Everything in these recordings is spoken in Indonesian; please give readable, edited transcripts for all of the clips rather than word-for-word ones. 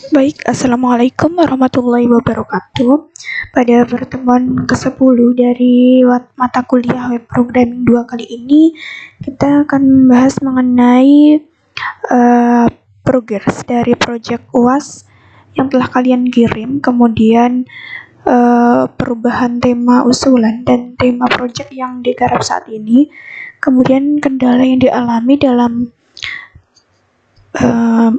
Baik, Assalamualaikum warahmatullahi wabarakatuh. Pada pertemuan ke-10 dari mata kuliah web programming 2 kali ini, kita akan membahas mengenai progres dari project UAS yang telah kalian kirim, kemudian perubahan tema usulan dan tema project yang digarap saat ini, kemudian kendala yang dialami dalam uh,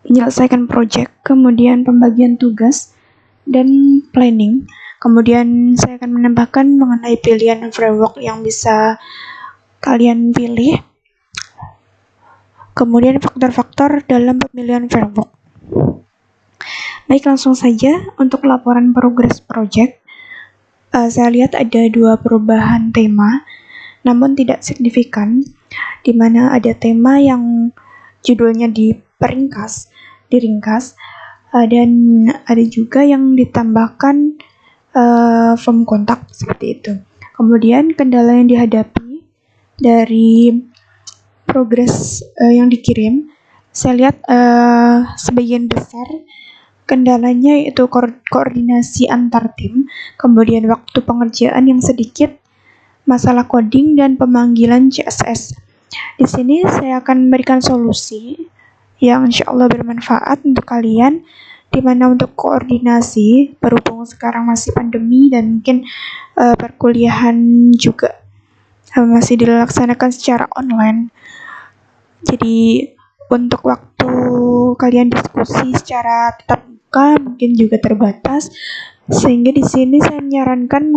menyelesaikan project, kemudian pembagian tugas, dan planning. Kemudian saya akan menambahkan mengenai pilihan framework yang bisa kalian pilih, kemudian faktor-faktor dalam pemilihan framework. Baik, langsung saja untuk laporan progres project. Saya lihat ada 2 perubahan tema, namun tidak signifikan, di mana ada tema yang judulnya diringkas, dan ada juga yang ditambahkan form kontak seperti itu. Kemudian kendala yang dihadapi dari progres yang dikirim, saya lihat sebagian besar kendalanya yaitu koordinasi antar tim, kemudian waktu pengerjaan yang sedikit, masalah coding dan pemanggilan CSS. Di sini saya akan memberikan solusi yang insya Allah bermanfaat untuk kalian, di mana untuk koordinasi, berhubung sekarang masih pandemi dan mungkin perkuliahan juga masih dilaksanakan secara online. Jadi untuk waktu kalian diskusi secara tatap muka mungkin juga terbatas, sehingga di sini saya menyarankan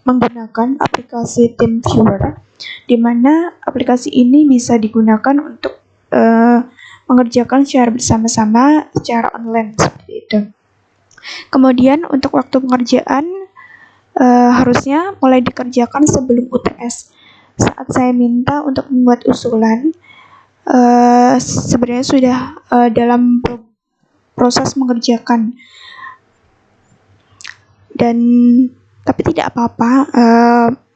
menggunakan aplikasi TeamViewer, di mana aplikasi ini bisa digunakan untuk mengerjakan secara bersama-sama secara online seperti itu. Kemudian untuk waktu pengerjaan harusnya mulai dikerjakan sebelum UTS. Saat saya minta untuk membuat usulan, sebenarnya sudah dalam proses mengerjakan, dan tapi tidak apa-apa,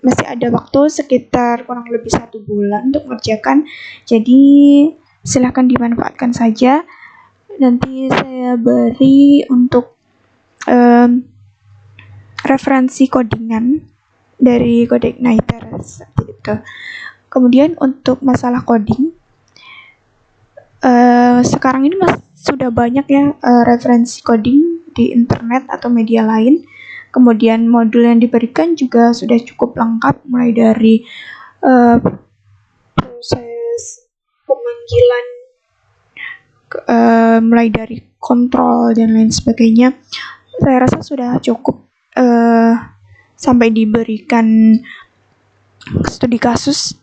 masih ada waktu sekitar kurang lebih 1 bulan untuk mengerjakan, jadi silahkan dimanfaatkan saja. Nanti saya beri untuk referensi codingan dari CodeIgniter seperti itu. Kemudian untuk masalah coding, sekarang ini sudah banyak ya referensi coding di internet atau media lain. Kemudian modul yang diberikan juga sudah cukup lengkap, mulai dari proses pemanggilan, mulai dari kontrol dan lain sebagainya. Saya rasa sudah cukup, sampai diberikan studi kasus.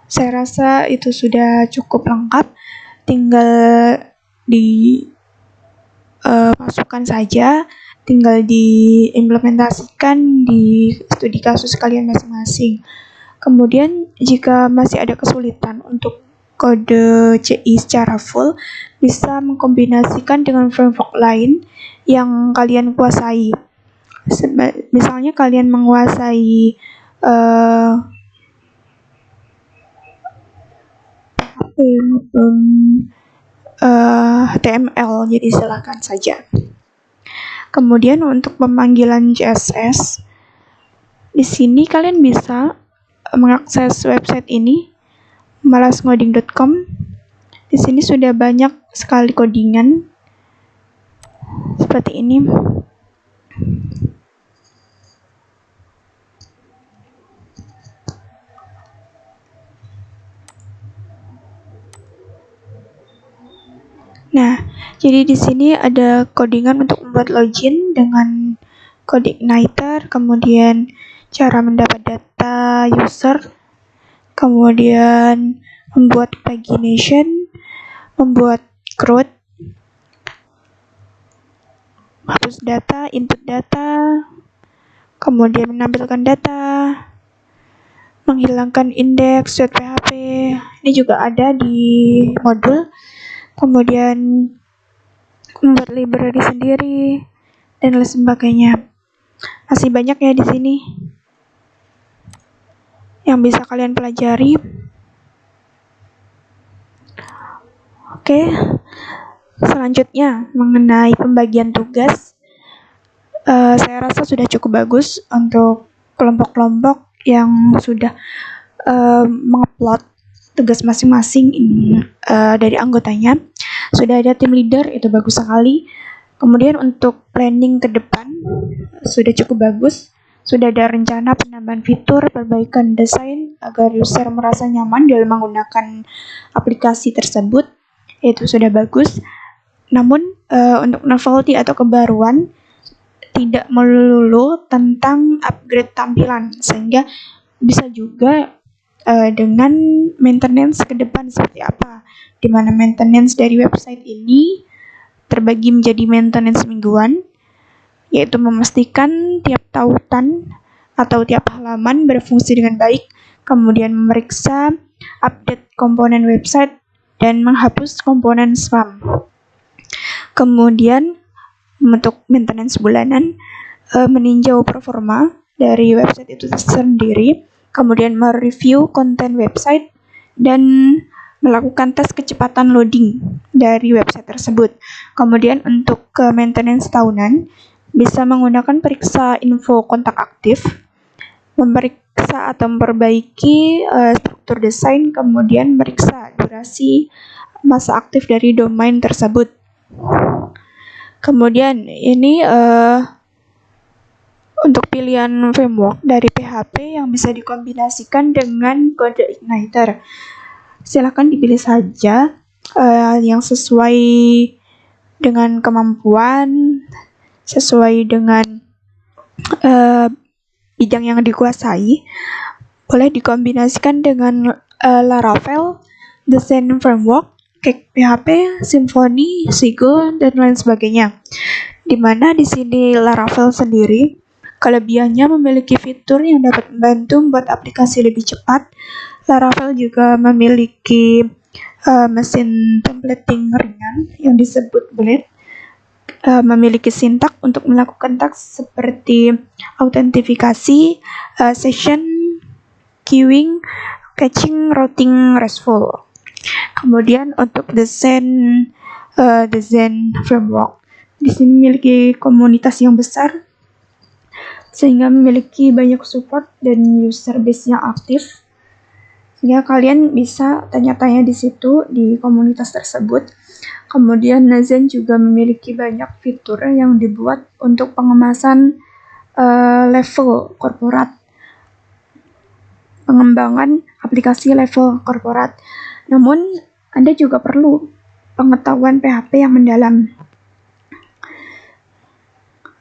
Saya rasa itu sudah cukup lengkap, tinggal dimasukkan saja, tinggal diimplementasikan di studi kasus kalian masing-masing. Kemudian jika masih ada kesulitan untuk kode CI secara full, bisa mengkombinasikan dengan framework lain yang kalian kuasai. Misalnya kalian menguasai HTML, jadi silakan saja. Kemudian untuk pemanggilan CSS, di sini kalian bisa mengakses website ini, malasngoding.com. Di sini sudah banyak sekali codingan seperti ini. Nah, jadi di sini ada codingan untuk membuat login dengan CodeIgniter, kemudian cara mendapat data user, kemudian membuat pagination, membuat CRUD, hapus data, input data, kemudian menampilkan data, menghilangkan indeks .php. Ini juga ada di modul. Kemudian membuat library sendiri dan lain sebagainya. Masih banyak ya di sini yang bisa kalian pelajari. Oke. Selanjutnya, mengenai pembagian tugas, saya rasa sudah cukup bagus untuk kelompok-kelompok yang sudah mengupload tugas masing-masing dari anggotanya. Sudah ada tim leader, itu bagus sekali. Kemudian untuk planning ke depan sudah cukup bagus. Sudah ada rencana penambahan fitur, perbaikan desain agar user merasa nyaman dalam menggunakan aplikasi tersebut. Itu sudah bagus. Namun untuk novelty atau kebaruan tidak melulu tentang upgrade tampilan, sehingga bisa juga dengan maintenance ke depan seperti apa, di mana maintenance dari website ini terbagi menjadi maintenance mingguan, yaitu memastikan tiap tautan atau tiap halaman berfungsi dengan baik, kemudian memeriksa update komponen website dan menghapus komponen spam. Kemudian untuk maintenance bulanan, meninjau performa dari website itu sendiri, kemudian mereview konten website dan melakukan tes kecepatan loading dari website tersebut. Kemudian untuk ke maintenance tahunan, bisa menggunakan periksa info kontak aktif, memeriksa atau memperbaiki struktur desain, kemudian meriksa durasi masa aktif dari domain tersebut. Kemudian ini untuk pilihan framework dari PHP yang bisa dikombinasikan dengan kode Igniter. Silakan dipilih saja yang sesuai dengan kemampuan, sesuai dengan bidang yang dikuasai. Boleh dikombinasikan dengan Laravel, Design Framework, Cake PHP, Symfony, Sigil, dan lain sebagainya. Dimana di sini Laravel sendiri kelebihannya memiliki fitur yang dapat membantu membuat aplikasi lebih cepat. Laravel juga memiliki mesin templating ringan yang disebut Blade, memiliki sintak untuk melakukan task seperti autentifikasi, session, queuing, caching, routing, RESTful. Kemudian untuk desain framework, di sini memiliki komunitas yang besar sehingga memiliki banyak support dan user base yang aktif, sehingga kalian bisa tanya-tanya di situ di komunitas tersebut. Kemudian Zen juga memiliki banyak fitur yang dibuat untuk pengemasan level korporat, pengembangan aplikasi level korporat. Namun Anda juga perlu pengetahuan PHP yang mendalam.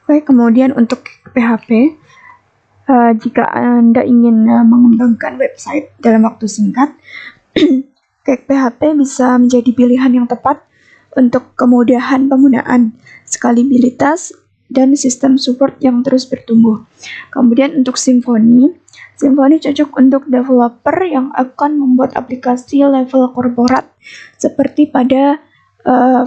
Oke, kemudian untuk PHP, jika Anda ingin mengembangkan website dalam waktu singkat, Cake PHP bisa menjadi pilihan yang tepat untuk kemudahan penggunaan, skalabilitas, dan sistem support yang terus bertumbuh. Kemudian untuk Symfony cocok untuk developer yang akan membuat aplikasi level korporat seperti pada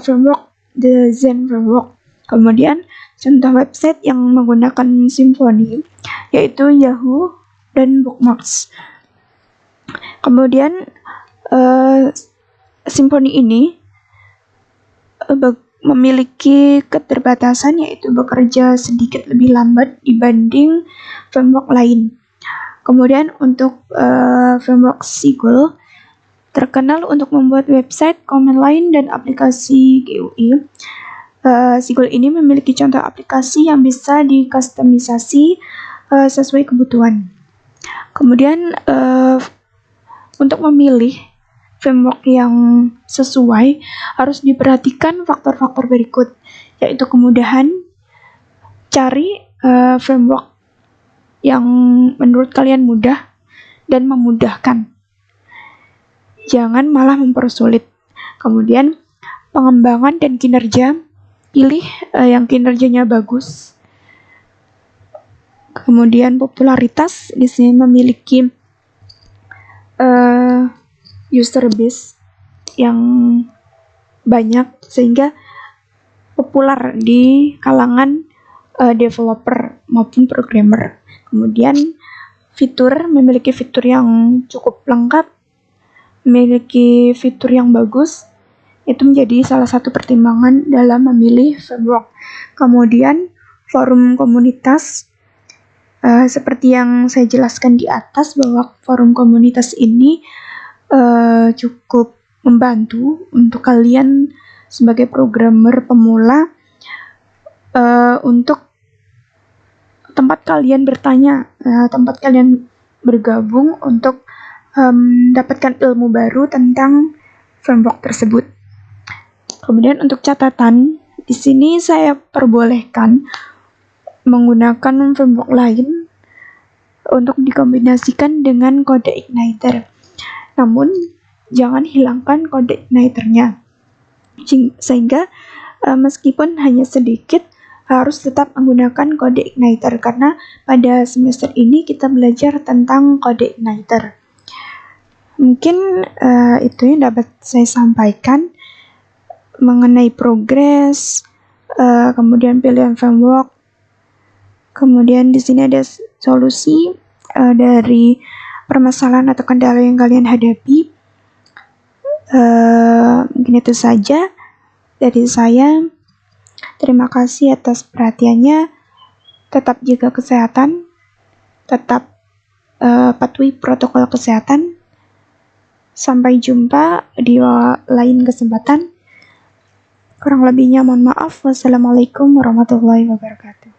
framework The Zen Framework. Kemudian contoh website yang menggunakan Symfony yaitu Yahoo dan Bookmarks. Kemudian Symfony ini memiliki keterbatasan, yaitu bekerja sedikit lebih lambat dibanding framework lain. Kemudian untuk framework Sigil terkenal untuk membuat website, command line, dan aplikasi GUI. Sigil ini memiliki contoh aplikasi yang bisa dikustomisasi sesuai kebutuhan. Kemudian untuk memilih framework yang sesuai harus diperhatikan faktor-faktor berikut, yaitu kemudahan. Cari framework yang menurut kalian mudah dan memudahkan, jangan malah mempersulit. Kemudian pengembangan dan kinerja, pilih yang kinerjanya bagus. Kemudian popularitas, di sini memiliki user base yang banyak sehingga populer di kalangan developer maupun programmer. Kemudian memiliki fitur yang cukup lengkap, memiliki fitur yang bagus, Itu menjadi salah satu pertimbangan dalam memilih framework. Kemudian forum komunitas, seperti yang saya jelaskan di atas bahwa forum komunitas ini cukup membantu untuk kalian sebagai programmer pemula, untuk tempat kalian bertanya, tempat kalian bergabung untuk mendapatkan ilmu baru tentang framework tersebut. Kemudian untuk catatan, di sini saya perbolehkan menggunakan framework lain untuk dikombinasikan dengan kode Igniter. Namun, jangan hilangkan kode Igniternya. Sehingga meskipun hanya sedikit, harus tetap menggunakan kode Igniter karena pada semester ini kita belajar tentang kode Igniter. Mungkin itu yang dapat saya sampaikan mengenai progres, kemudian pilihan framework, kemudian di sini ada solusi dari permasalahan atau kendala yang kalian hadapi. Mungkin itu saja dari saya. Terima kasih atas perhatiannya. Tetap jaga kesehatan, tetap patuhi protokol kesehatan. Sampai jumpa di lain kesempatan. Kurang lebihnya mohon maaf. Wassalamualaikum warahmatullahi wabarakatuh.